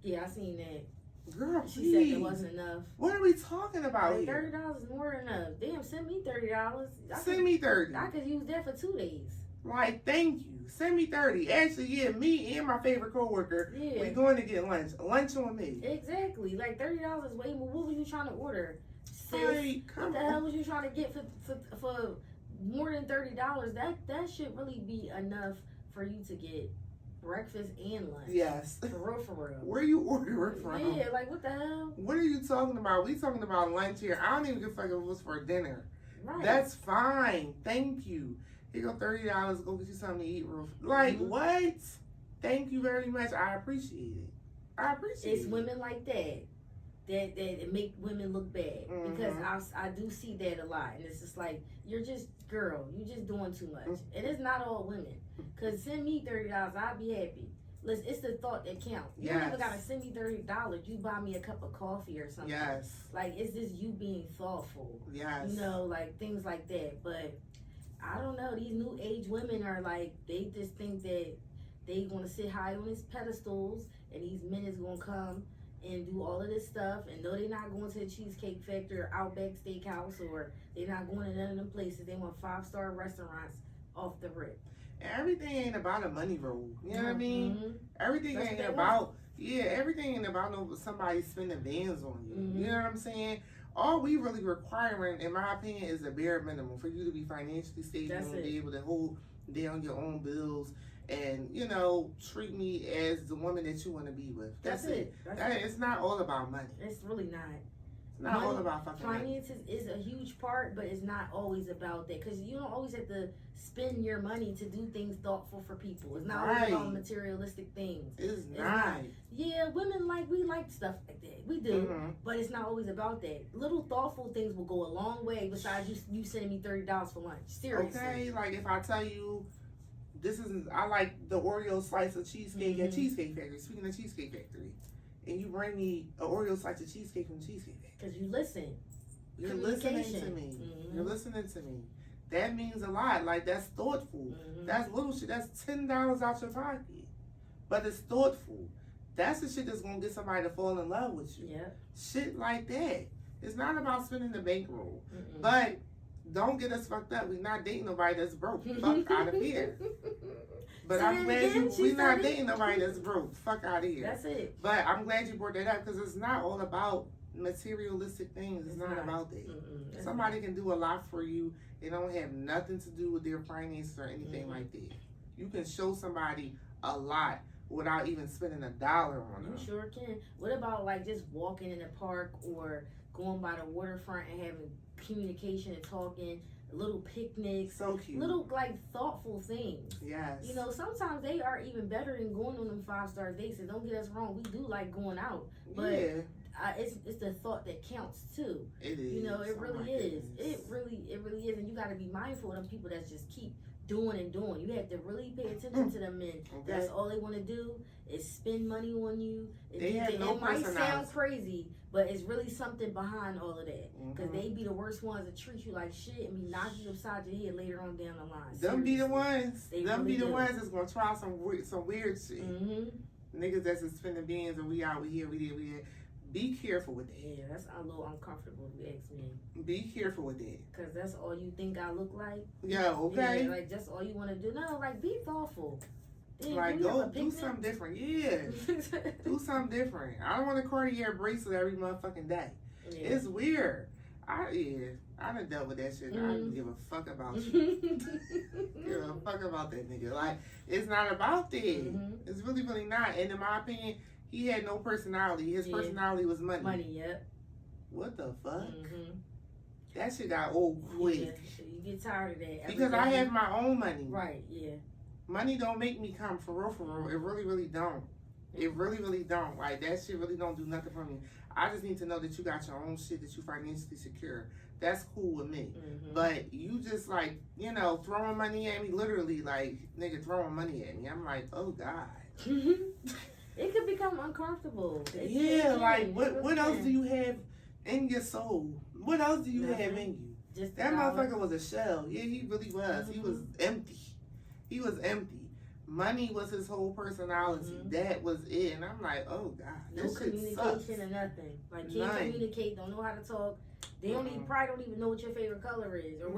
Yeah, I seen that. Girl, she please. said it wasn't enough. What are we talking about like, here? $30 is more than enough. Damn, send me $30. Send me 30. I could use that for 2 days. Like, thank you. Send me 30. Actually, yeah, me and my favorite coworker, we going to get lunch. Lunch on me. Exactly. Like $30 is way more. What were you trying to order? Sis, Hey, come what the on. hell was you trying to get for more than $30? That should really be enough for you to get breakfast and lunch. Yes. For real. Where you ordering from? Yeah, like what the hell? What are you talking about? We talking about lunch here. I don't even give a fuck if it was for dinner. Right. That's fine. Thank you. Here go $30. Go get you something to eat. Like, what? Thank you very much. I appreciate it. It's women like that make women look bad, because I do see that a lot, and it's just like, you're just doing too much, and it's not all women. Cause send me $30, I'll be happy. Listen, it's the thought that counts. You don't even gotta send me $30. You buy me a cup of coffee or something. Yes. Like, it's just you being thoughtful. Yes. You know, like things like that. But I don't know. These new age women are like, they just think that they gonna sit high on these pedestals, and these men is gonna come and do all of this stuff, and no, they're not going to the Cheesecake Factory or Outback Steakhouse, or they're not going to none of them places. They want 5-star restaurants off the rip. And everything ain't about a money roll. You know what I mean? Everything That's ain't what they about, everything ain't about somebody spending bands on you. You know what I'm saying? All we really requiring, in my opinion, is a bare minimum for you to be financially stable and be able to hold down your own bills and, you know, treat me as the woman that you want to be with. That's it. It's not all about money. It's really not. It's not all about fucking money. Finances is a huge part, but it's not always about that, because you don't always have to spend your money to do things thoughtful for people. It's not always about materialistic things. It's not. Yeah, women we like stuff like that. We do, but it's not always about that. Little thoughtful things will go a long way besides you sending me $30 for lunch. Seriously. Okay, like if I tell you, I like the Oreo slice of cheesecake at Cheesecake Factory. Speaking of Cheesecake Factory, and you bring me an Oreo slice of cheesecake from Cheesecake Factory. Because you listen. You're listening to me. You're listening to me. That means a lot. Like, that's thoughtful. That's little shit. That's $10 out your pocket. But it's thoughtful. That's the shit that's gonna get somebody to fall in love with you. Yeah. Shit like that. It's not about spending the bankroll. But don't get us fucked up. We're not dating nobody that's broke. Fuck out of here. But I'm glad we're not dating nobody that's broke. Fuck out of here. That's it. But I'm glad you brought that up, because it's not all about materialistic things. It's not about that. Somebody can do a lot for you. It don't have nothing to do with their finances or anything like that. You can show somebody a lot without even spending $1 on them. You sure can. What about like just walking in the park or going by the waterfront and having communication and talking, little picnics, so cute, little like thoughtful things. Yes. You know, sometimes they are even better than going on them 5-star dates. And don't get us wrong, we do like going out, but it's the thought that counts too. It is. You know, it really is. It really is, and you got to be mindful of them people that just keep doing and doing. You have to really pay attention to them men. Okay. That's all they want to do is spend money on you. They have no it might sound personality. crazy, but it's really something behind all of that. Because Mhm. they be the worst ones that treat you like shit and be knocking you upside your head later on down the line. Them be the Seriously. ones. They Them really be the do. ones that's gonna try some weird shit. Mm-hmm. Niggas that's just spending beans and we out, we here, we there, we there. Be careful with that. Yeah, that's a little uncomfortable if you ask me. Be careful with that. Because that's all you think I look like. Yeah, okay. Yeah, like that's all you want to do. No, like be thoughtful. Damn, Like you have go a do picnic? something different. Yeah. Do something different. I don't want a Cartier bracelet every motherfucking day. Yeah. It's weird. I done dealt with that shit. I don't give a fuck about you. Give a fuck about that nigga. Like, it's not about that. Mhm. It's really, really not. And in my opinion, he had no personality. His Yeah. personality was money. Money, yep. What the fuck? Mm-hmm. That shit got old quick. Yeah, so you get tired of that. Because I have my own money. Right, yeah. Money don't make me come for real, for real. It really, really don't. It really, really don't. Like, that shit really don't do nothing for me. I just need to know that you got your own shit, that you financially secure. That's cool with me. Mm-hmm. But you just like, you know, throwing money at me, literally like, nigga throwing money at me. I'm like, oh God. It could become uncomfortable. Yeah, like It what really else can. do you have in your soul? What else do you have Nothing. in you? Just That about- motherfucker was a shell. Yeah, he really was. He was empty. He was empty. Money was his whole personality. Mhm. That was it. And I'm like, oh God, No this shit communication sucks. or nothing. Like can't None. communicate, don't know how to talk. They don't even, probably don't even know what your favorite color is, or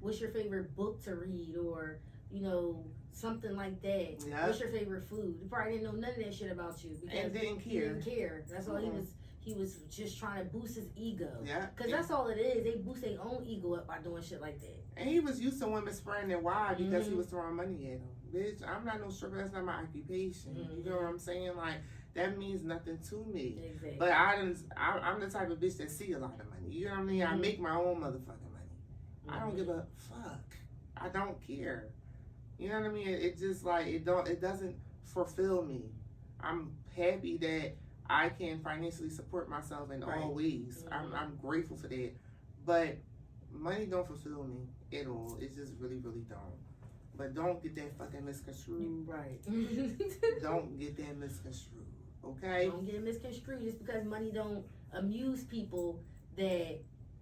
what's your favorite book to read, or you know something like that. Yeah. What's your favorite food? He probably didn't know none of that shit about you because And didn't he care. didn't care. That's all he was just trying to boost his ego. Yeah. Cause that's all it is. They boost their own ego up by doing shit like that. And he was used to women spraying their why because he Mhm. was throwing money at him. Bitch, I'm not no stripper. That's not my occupation. Mhm. You know what I'm saying? Like, that means nothing to me. Exactly. But I'm the type of bitch that see a lot of money. You know what I mean? I Mhm. make my own motherfucking money. I don't Mhm. give a fuck. I don't care. You know what I mean? It just like it doesn't fulfill me. I'm happy that I can financially support myself in Right. all ways. Mhm. I'm grateful for that. But money don't fulfill me at all. It just really, really don't. But don't get that fucking misconstrued. Right. Don't get that misconstrued. Okay? Don't get it misconstrued just because money don't amuse people that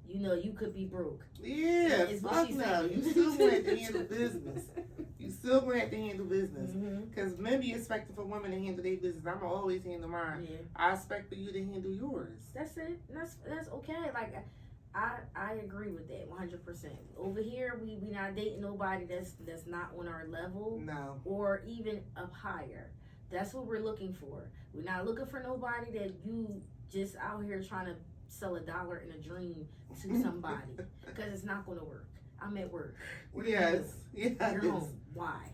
you know you could be broke. Yeah, Is what fuck she's no. saying. You still gonna have to handle business. You still gonna have to handle business. Mhm. Because men be expecting for women to handle their business. I'm gonna always handle mine. Yeah, I expect for you to handle yours. that's it. That's okay. Like I agree with that 100%. Over here, we not dating nobody that's not on our level No. or even up higher. That's what we're looking for. We're not looking for nobody that you just out here trying to sell $1 in a dream to somebody because it's not going to work. I'm at work. What are you Yes. doing? Yes. You're home. Why?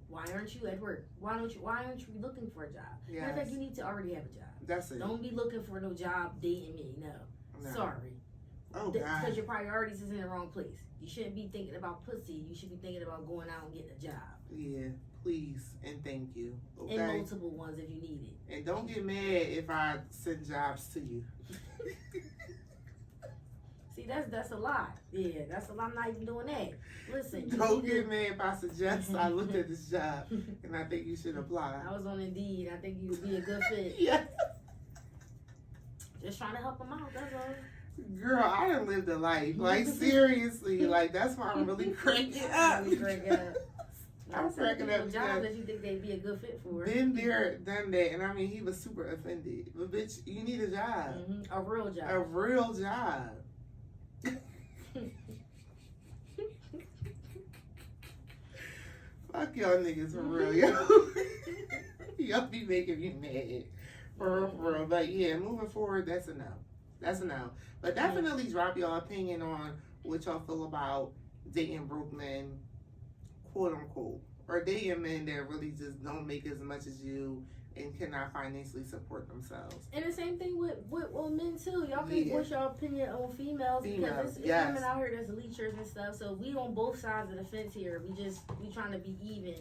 Why aren't you at work? Why aren't you looking for a job? Matter of fact, Yes. you need to already have a job. That's it. Don't be looking for no job dating me. No. No. Sorry. Oh, Because God. your priorities is in the wrong place. You shouldn't be thinking about pussy. You should be thinking about going out and getting a job. Yeah. Please and thank you. Okay? And multiple ones if you need it. And don't get mad if I send jobs to you. See, that's a lot. Yeah, that's a lot. I'm not even doing that. Listen, you Don't need get to- mad if I suggest I looked at this job and I think you should apply. I was on Indeed. I think you would be a good fit. Yeah. Just trying to help them out. That's all. Girl, I done lived a life. Like, seriously. Like, that's why I'm really cranking up. Really cranking up. I'm Not cracking saying up people jobs because- that you think they'd be a good fit for. Been there, done that, and I mean, he was super offended. But bitch, you need a job. Mhm. A real job. A real job. Fuck y'all niggas for real, yo. Y'all be making me mad. For real. But yeah, moving forward, that's a no. That's a no. But definitely drop your opinion on what y'all feel about dating broke men, quote unquote. Or dating men that really just don't make as much as you and cannot financially support themselves. And the same thing with men too. Y'all can Yeah. voice your opinion on females because Females, it's yes. women out here that's leechers and stuff. So we on both sides of the fence here. We trying to be even,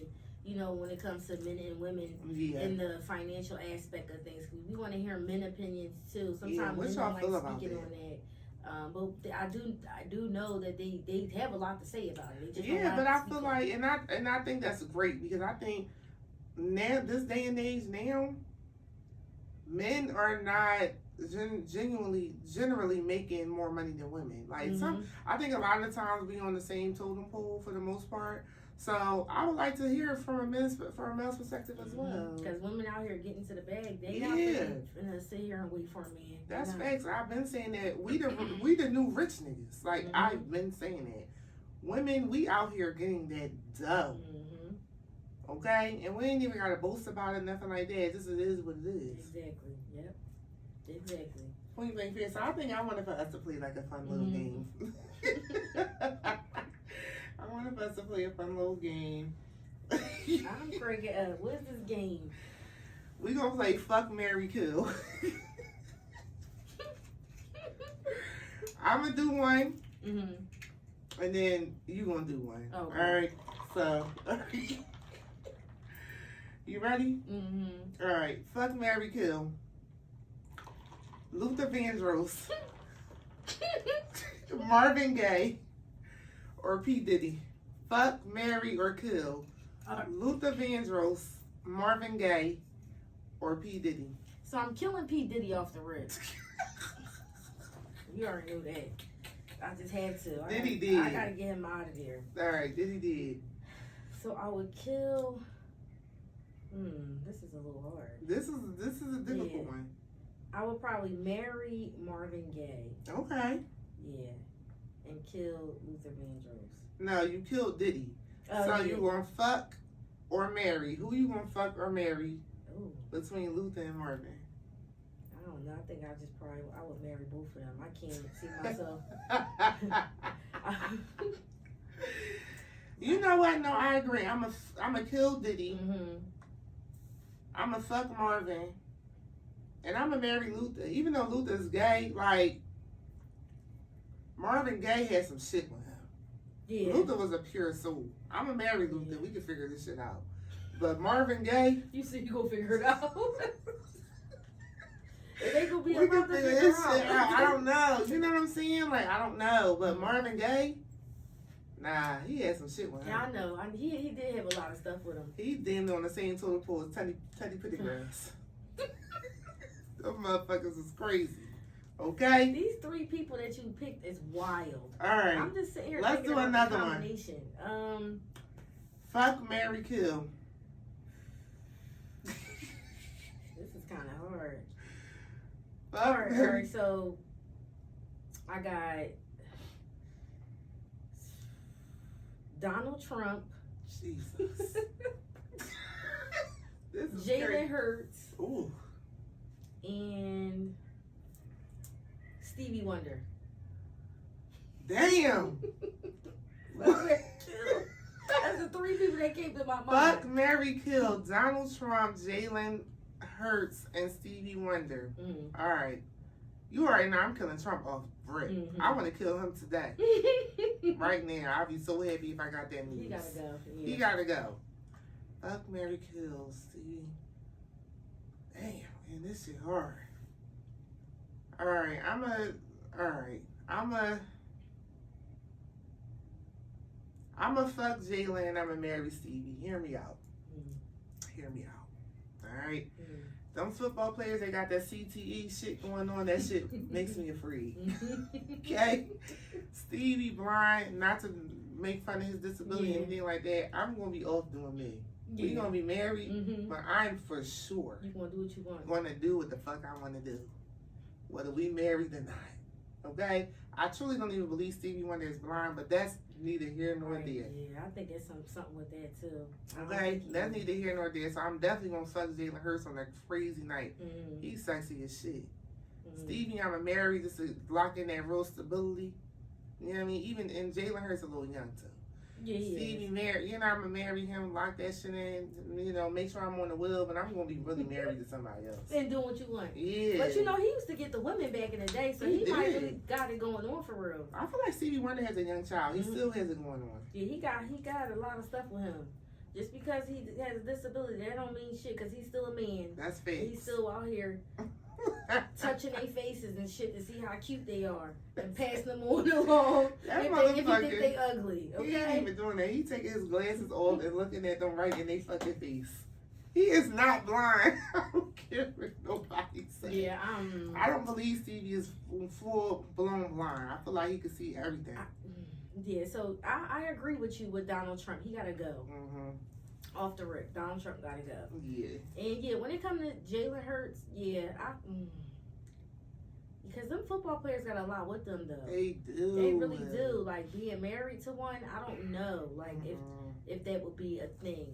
you know, when it comes to men and women Yeah. in the financial aspect of things. We want to hear men opinions too. Yeah, Sometimes what men y'all don't feel like about speaking that? on that. But I do know that they have a lot to say about it. They just don't Yeah, but like I to feel speak on like, and I think that's great because I think now this day and age now, men are not generally making more money than women. Like I think a lot of times we on the same totem pole for the most part. So I would like to hear from a male's perspective as well. Because women out here getting to the bag, they not finna sit here and wait for a man. That's facts. I've been saying that we the new rich niggas. Like I've been saying that. Women, we out here getting that dough. Okay? And we ain't even gotta boast about it, nothing like that. Just it is what it is. Exactly. Yep. Exactly. Point blank period. So I think I wanted for us to play like a fun little game. I wanted for us to play a fun little game. I'm freaking up. What's this game? We gonna play Fuck, Marry, Kill. I'm gonna do one, and then you gonna do one. Okay. All right. So, you ready? All right. Fuck, Marry, Kill. Luther Vandross, Marvin Gaye, or P. Diddy. Fuck, marry, or kill. Luther Vandross, Marvin Gaye, or P. Diddy. So I'm killing P. Diddy off the rip. You already knew that. I just had to. Diddy did. I gotta get him out of there. All right, Diddy did. So I would kill. This is a little hard. This is a difficult one. I would probably marry Marvin Gaye. Okay. Yeah. And kill Luther Vandross. No, you killed Diddy. So you gonna fuck or marry? Who you gonna fuck or marry between Luther and Marvin? I don't know. I think I would marry both of them. I can't see myself. You know what? No, I agree. I'm a kill Diddy. I'm a fuck Marvin. And I'm gonna marry Luther. Even though Luther's gay, like Marvin Gaye had some shit with him. Yeah. Luther was a pure soul. I'm gonna marry Luther. We can figure this shit out. But Marvin Gaye, you said you gonna figure it out. They gonna be we about can to figure this shit out. I don't know. You know what I'm saying? Like I don't know. But Marvin Gaye, nah, he had some shit with him. Yeah, I know. He did have a lot of stuff with him. He damn on the same total pool as Teddy Pettigrews. Those motherfuckers is crazy. Okay? These three people that you picked is wild. Alright. I'm just sitting here Let's thinking do about another the combination. One. Fuck, marry, kill. This is kind of hard. Fuck, Alright, so I got Donald Trump. Jesus. Jalen Hurts. Ooh. And Stevie Wonder. Damn. That's the three people that came to my mind. Fuck, marry, kill. Donald Trump, Jalen Hurts, and Stevie Wonder. All right. You already know I'm killing Trump off brick. I want to kill him today. Right now. I'll be so happy if I got that news. He gotta go. Yeah. He gotta go. Fuck, marry, kill. Stevie. Damn, man, this shit hard. Alright, I'm a fuck Jalen and I'm a marry Stevie. Hear me out. Hear me out. Alright? Them football players, they got that CTE shit going on. That shit makes me afraid. Okay? Stevie blind, not to make fun of his disability or anything like that. I'm going to be off doing me. We gonna be married, but I'm for sure you gonna do what you want. Gonna do what the fuck I want to do, whether we married or not. Okay, I truly don't even believe Stevie Wonder is blind, but that's neither here nor there. Yeah, I think there's something with that too. Okay, that's neither here nor there. So I'm definitely gonna fuck Jalen Hurts on that crazy night. He's sexy as shit. Stevie, I'm a married just to lock in that real stability. You know what I mean? Even and Jalen Hurts a little young too. Yeah, Stevie married, I'm gonna marry him, lock that shit in, make sure I'm on the wheel, but I'm gonna be really married to somebody else. And doing what you want. Yeah. But he used to get the women back in the day, so he might really got it going on for real. I feel like Stevie Wonder has a young child. He still has it going on. Yeah, he got a lot of stuff with him. Just because he has a disability, that don't mean shit, because he's still a man. That's fair. He's still out here touching their faces and shit to see how cute they are and passing them on along That if you think they ugly. He ain't Okay. even doing that. He taking his glasses off and looking at them right in their fucking face. He is not blind. I don't care what nobody says. Yeah. I don't believe Stevie is full blown blind. I feel like he can see everything. Yeah. So I agree with you with Donald Trump. He gotta go. Off the rip, Donald Trump gotta go. Yeah. And yeah, when it comes to Jalen Hurts, yeah, because them football players got a lot with them though. They do. They really do. Like being married to one, I don't know. Like if that would be a thing.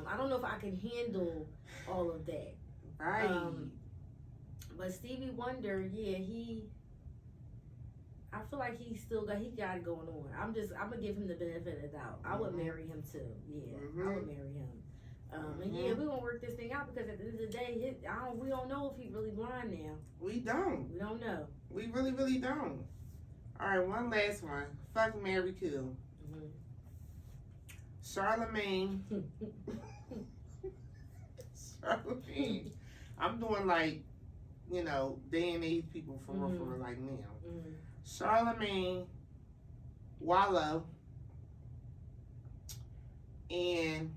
I don't know if I can handle all of that. Right. But Stevie Wonder, yeah, I feel like he got it going on. I'm gonna give him the benefit of the doubt. I would marry him too. Yeah, I would marry him. And yeah, we're gonna work this thing out because at the end of the day, we don't know if he's really blind now. We don't. We don't know. We really, really don't. All right, one last one. Fuck, marry, kill. Charlemagne. Charlemagne. I'm doing like, day and age people for real, like now. Charlemagne, Wallow, and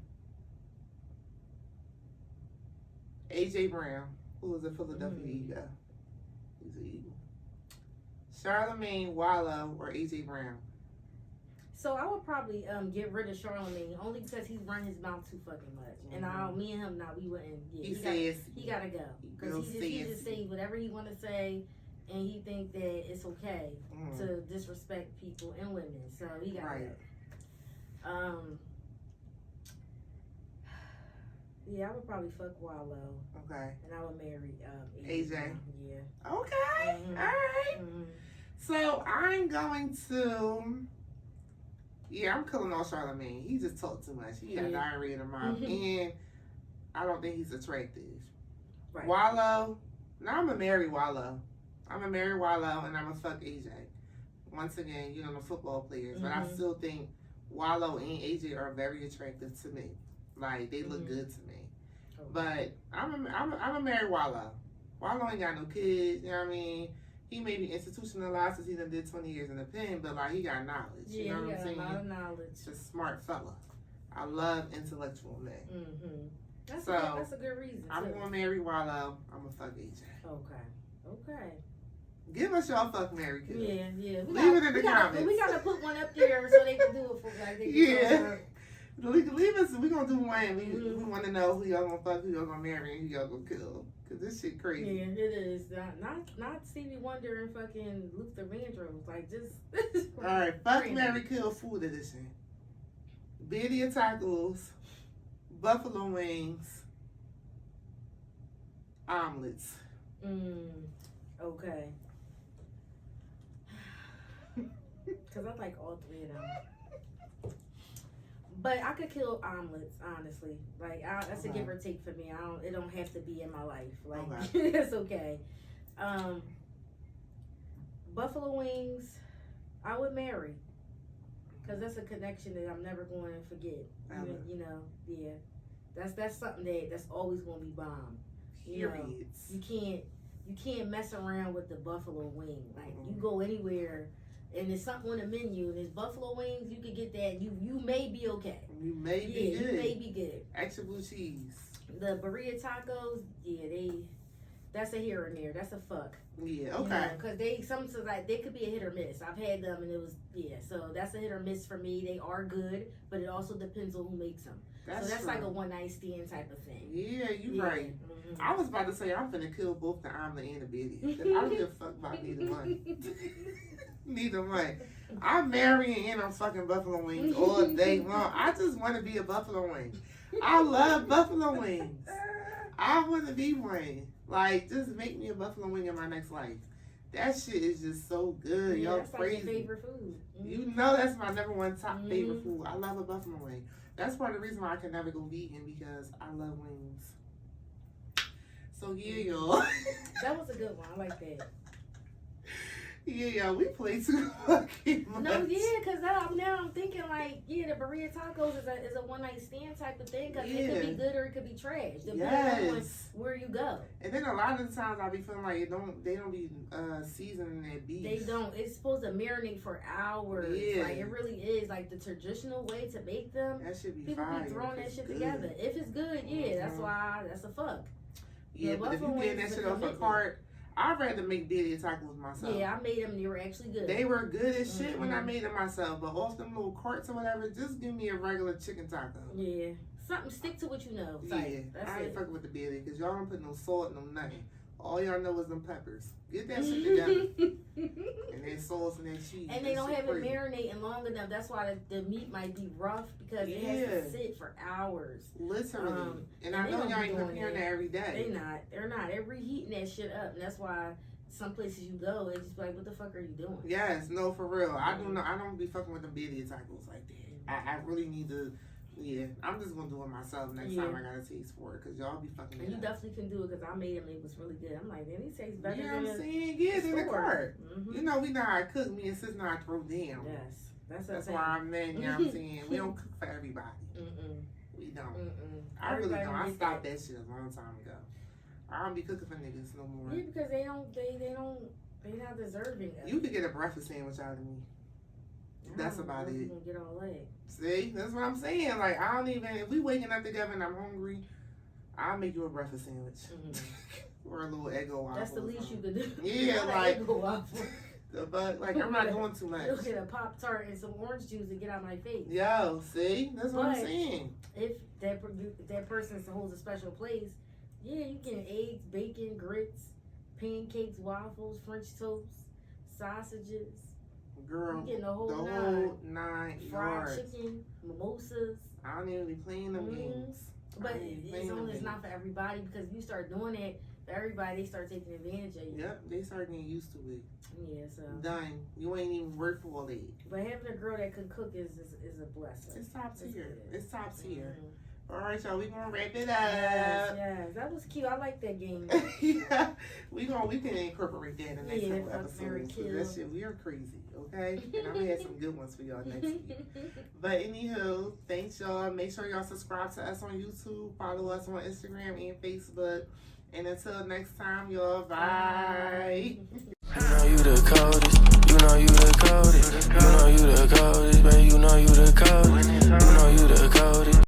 AJ Brown, who is a Philadelphia Eagle. He's an Eagle. Charlemagne, Wallow, or AJ Brown. So I would probably get rid of Charlemagne only because he run his mouth too fucking much. And me and him, we wouldn't. Yeah, he gotta go because he just say whatever he want to say. And he think that it's okay to disrespect people and women, so he got that. Yeah, I would probably fuck Wallow. Okay. And I would marry AJ. Yeah. Okay. All right. So I'm going to. Yeah, I'm killing off Charlemagne. He just talked too much. He got diarrhea in the mouth, and I don't think he's attractive. Right. Wallow. Now I'm gonna marry Wallow. I'm gonna marry Wallow and I'm gonna fuck AJ. Once again, the football players, but I still think Wallow and AJ are very attractive to me. Like they look good to me. Okay. But I'm gonna marry Wallow. Wallow ain't got no kids. You know what I mean? He may be institutionalized since he done did 20 years in the pen, but like he got knowledge. Yeah, you know what I'm saying? A lot of knowledge. Just a smart fella. I love intellectual men. That's a good reason. I'm gonna marry Wallow. I'm gonna fuck AJ. Okay. Give us y'all fuck marry kill. Yeah. Leave it in the comments. We gotta put one up there so they can do it for like they can leave us. We gonna do one. We want to know who y'all gonna fuck, who y'all gonna marry, and who y'all gonna kill. Cause this shit crazy. Yeah, it is. Not Stevie Wonder and fucking Luther Vandross. Like just. All right, fuck marry kill food edition. Birria tacos, buffalo wings, omelets. Okay. Because I like all three of them. But I could kill omelets, honestly. Like, that's a give or take for me. It don't have to be in my life. Like, it's okay. Buffalo wings, I would marry. Because that's a connection that I'm never going to forget. Yeah. That's something that's always going to be bomb. You can't mess around with the buffalo wing. Like you go anywhere and there's something on the menu and there's buffalo wings, you can get that. You may be okay. You may be good. You may be good. Extra blue cheese. The birria tacos, that's a here and there. That's a fuck. Yeah, okay. Because sometimes they could be a hit or miss. I've had them and it was so that's a hit or miss for me. They are good, but it also depends on who makes them. That's true. Like a one night stand type of thing. Yeah, you right. I was about to say I'm finna kill both the omelet and the birria. I don't give a fuck about neither one. Neither one. I'm marrying and I'm fucking buffalo wings all day long. I just want to be a buffalo wing. I love buffalo wings. I want to be one. Like, just make me a buffalo wing in my next life. That shit is just so good. Y'all that's crazy. Like your favorite food. You know that's my number one top favorite food. I love a buffalo wing. That's part of the reason why I can never go vegan, because I love wings. So yeah, y'all. That was a good one. I like that. Yeah, we play too fucking much. No, yeah, because now I'm thinking like, yeah, the burrito tacos is a one night stand type of thing because it could be good or it could be trash. Depending on where you go. And then a lot of the times I be feeling like they don't be seasoning that beef. They don't. It's supposed to marinate for hours. Yeah. Like it really is. Like the traditional way to make them. That should be people fire. Be throwing that shit together. If it's good, yeah, that's a fuck. Yeah, but if you get that shit off a cart, I'd rather make birria tacos myself. Yeah, I made them. They were actually good. They were good as shit when I made them myself. But off them little carts or whatever, just give me a regular chicken taco. Yeah. Something, stick to what you know. Yeah, I ain't fucking with the birria because y'all don't put no salt, no nothing. All y'all know is them peppers. Get that shit together. And then sauce and then cheese. And they don't have it marinating long enough. That's why the meat might be rough because it has to sit for hours. Literally. And I know y'all ain't preparing that every day. They're not. They're reheating that shit up. And that's why some places you go, it's just like, what the fuck are you doing? Yes, no, for real. I don't be fucking with them birria tacos like that. I really need to. Yeah, I'm just gonna do it myself next time I got a taste for it, cause y'all be fucking. And you definitely can do it, cause I made them. It was really good. I'm like, man, these taste better. Yeah, I'm saying, yeah, in the cart. You know, we know how to cook. Me and sis know how to throw down. Yes, that's why I'm there. You know what I'm saying? We don't cook for everybody. We don't. I really don't. I stopped that shit a long time ago. I don't be cooking for niggas no more. Yeah, because they're not deserving of it. You could get a breakfast sandwich out of me. That's about it. You gonna get all that. See, that's what I'm saying. Like, I don't even, if we waking up together and I'm hungry, I'll make you a breakfast sandwich. Or a little Eggo waffle. That's the least you could do. Yeah, like, Eggo waffle. But, like, I'm not doing too much. You'll get a Pop-Tart and some orange juice to get out of my face. Yo, see? That's what I'm saying. If that person holds a special place, yeah, you get eggs, bacon, grits, pancakes, waffles, French toast, sausages. Girl, you getting the whole nine. Fried chicken, mimosas. I don't even be playing them games. But it's not for everybody because if you start doing it for everybody, they start taking advantage of you. Yep, they start getting used to it. Yeah, so. Done. You ain't even worth all that. But having a girl that can cook is a blessing. It's top tier. It's top tier. All right, y'all. We gonna wrap it up. Yes, that was cute. I like that game. Yeah, we can incorporate that in the next couple episodes. That shit, we are crazy, okay? And I'm gonna have some good ones for y'all next week. But anywho, thanks y'all. Make sure y'all subscribe to us on YouTube. Follow us on Instagram and Facebook. And until next time, y'all. Bye. You know you the coldest. You know you the coldest.